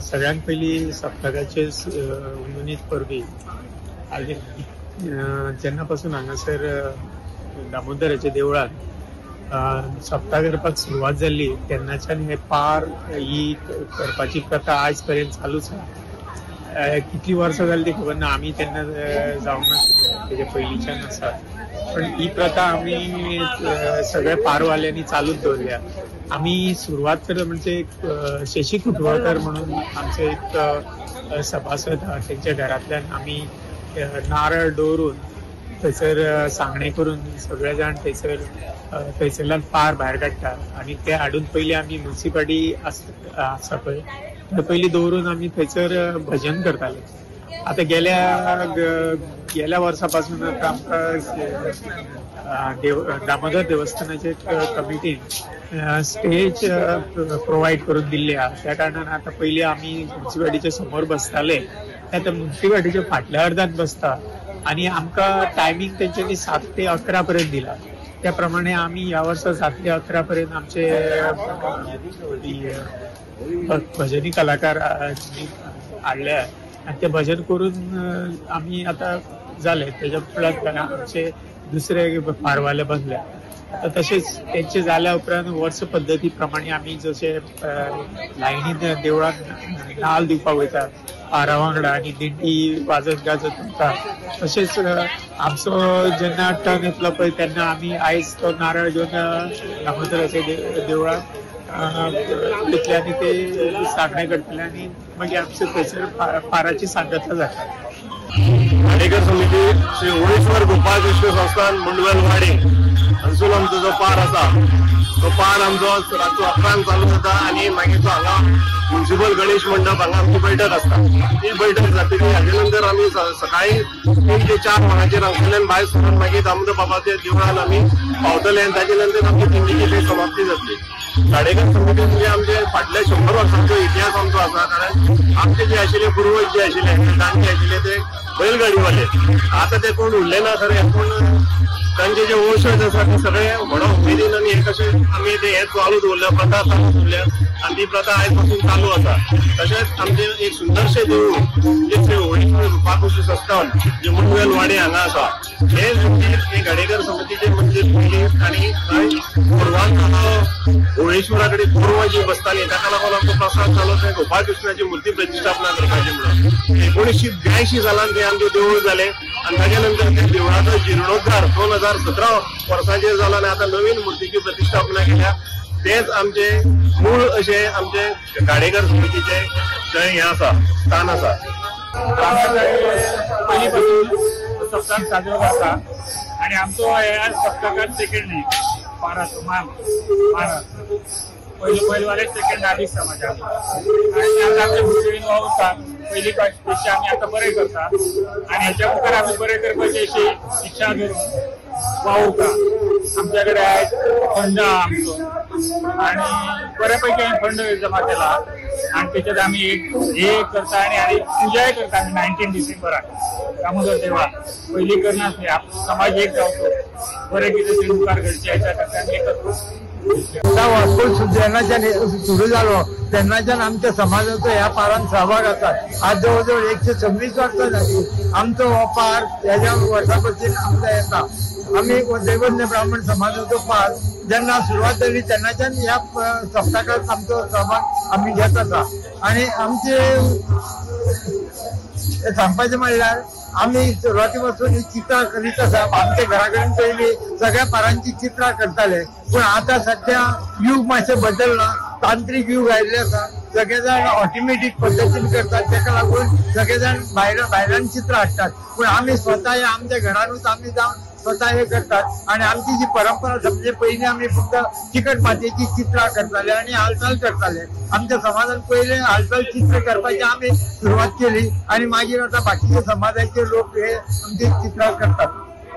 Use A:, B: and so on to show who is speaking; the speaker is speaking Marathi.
A: सगळ्यांत पयलीं सप्तकाचे उंदनीत परबी जेन्ना पासून हांगासर दामोदराच्या देवळात सप्तक करपाक सुरवात जाल्ली तेन्नाच्यान हे पार ही करपाची प्रथा आज पर्यंत चालूच आसा। कितली वर्सां जाली ती खबर ना, आमी तेन्ना जावंक नाशिल्ले, तेजे पयलींच्यान आसा। पण ही प्रथा आमी सगळ्या पारवाल्यांनी चालूच दवरल्या। आमी सुरवात करता म्हणजे शशी कुटवळकर म्हणून आमचे एक सभासद आहा, तेंच्या घरांतल्यान आमी नारळ दवरून थंयसर सांगणे करून सगळे जाण थंयसरल्यान पार भायर काडटा आणि ते हाडून पयलीं आमी म्युनिसिपालिटी आसा पळय पयलीं दवरून आमी थंयसर भजन करताले। आता गेल्या वर्सा पासून आमकां दामोदर देवस्थानाचे कमिटीन स्टेज प्रोवाइड करून दिल्ले आहा। त्या कारणान आता पयलीं आमी म्युनिसिपालिटीच्या समोर बसताले, आता म्युनिसिपालिटीच्या फाटल्या अर्दात बसता आणि आमकां टायमींग तेंच्यांनी 7 ते 11 पर्यंत दिला। त्या प्रमाणे आमी ह्या वर्सा 7 ते 11 पर्यंत आमचे भजनी कलाकार हाडले आणि ते भजन करून आमी आता जाले। तेच्या फुडे आमचे दुसरे पारवाले बसले। आता तशेंच तेंचे जाल्या उपरांत वर्स पद्दती प्रमाणे आमी जशे लायनीन देवळात नाल दिवपाक वयता पारा वांगडा आणि दिंडी वाजत गाजत वता, तशेंच आमचो जेन्ना टर्न येतलो पळय तेन्ना आमी आयज तो नारळ घेवन दामोदराच्या देवळात घेतले आणि ते सांगणे करतले आणि मागीर आमचे थंयसर पाराची सांगता जाता।
B: खाडेकर समिती श्री ओळेश्वर गोपाळ कृष्ण संस्थान मुंडवेलवाडी हांगसून आमचो जो पार आसा तो पार आमचो रातचो 11 चालू जाता आणि मागीर तो हांगा म्युनिसिपल गणेश मंडप हांगा आमची बैठक आसता। ती बैठक जातकीर हाजे नंतर आमी सकाळी 3 ते 4 वरांचेर हांगसरल्यान भायर सरून मागीर दामोदर बाबाच्या देवळान आमी पावतले आणि ताजे नंतर आमची दिंडीची समाप्ती जातली। खाडेकर समिती म्हणजे आमचे फाटल्या 100 वर्सांचो इतिहास आमचो आसा, कारण आमचे जे आशिल्ले पूर्वज जे आशिल्ले जाणटे आशिल्ले ते बैलगाडीवाले, आता ते कोण उरले ना खरे, पूण तांचे जे वंशज आसा ते सगळे व्हडा उमेदीन आणि हे कशे आमी ते हे चालू दवरल्या, प्रथा चालू दवरल्या आणि ती प्रथा आयज पासून चालू आसा। तशेंच आमचे एक सुंदरशे देवूळ जे श्री ओळेश्वर गोपाळकृष्ण संस्थान जे मुंडवेलवाडी हांगा आसा, हे म्हणजे गाडेकर समितीचे मंदिर पयलीं आणि पूर्वांत ओळेश्वरा कडेन पूर्व जी बसताली ताका लागून आमचो प्रसाद चालू ते गोपाळकृष्णाची मूर्ती प्रतिष्ठापना करपाची म्हणून 1982 सालान ते आमचे देवूळ जाले आणि ताच्या नंतर त्या देवळाचो जीर्णोद्धार 2017 वर्साचेर जाला आणि आता नवीन मूर्तीची प्रतिष्ठापना केल्या। तेच आमचे मूळ अशे आमचे गाडेकर समितीचे थंय हे आसा, स्थान आसा।
C: पहिली पासून सप्तक साजरो जाता आणि आमचो ह्या सप्तकात सेकंड न्ही पाराचो मान पहिलवाले सेकंड आदीक समाजाक आणि आता आमच्या भुरगीन वावुरता पहिली पेक्षा आमी आता बरें करता आणि हेच्या मुखार आमी बरें करपाची अशी इच्छा धरून वावुरता। आमच्या कडेन आयज फंड आहा आमचो आणि बऱ्यापैकी फंड जमा केला आणि त्याच्यात आमी एक करता आणि पूजाय करता आमी 19 डिसेंबराक दामोदर देवळात। पहिली करनासली समाज एक जावचो, बरें कितें मुखार घडचें हेच्या खातीर आमी एकत्र
D: जेन्नाच्यान सुरू जालो तेन्नाच्यान आमच्या समाजाचो ह्या पारान सहभाग आसा। आज जवळ 126 वर्सां जाली आमचो हो पार ह्या वर्सा पासून आमचा येता। आमी दैवज्ञ ब्राह्मण समाजाचो पार जेन्ना सुरवात जाली तेन्नाच्यान ह्या सप्तकात आमचो सहभाग आमी घेत आसा आणि आमचे सांगपाचें म्हणल्यार आमी सुरवाती पासून ही चित्रां करीत आसा। आमच्या घरा कडेन पयलीं सगळ्या पारांची चित्रां करताले, पूण आता सध्या युग मातशें बदलला, तांत्रीक युग आयिल्लें आसा, सगळे जाण ऑटोमॅटीक पद्दतीन करतात, ताका लागून सगळे जाण भायल्यान चित्रां हाडटात, पूण आमी स्वता आमच्या घरानूच आमी जावन स्वता हे करतात आणि आमची जी परंपरा म्हणजे पयलीं आमी फक्त चिकट मातयेची चित्रां करताले आणि हालचाल करताले। आमच्या समाजान पयलें हालचाल चित्र करपाची आमी सुरवात केली आणि मागीर आता बाकीचे समाजाचे लोक हे आमची चित्रां करतात।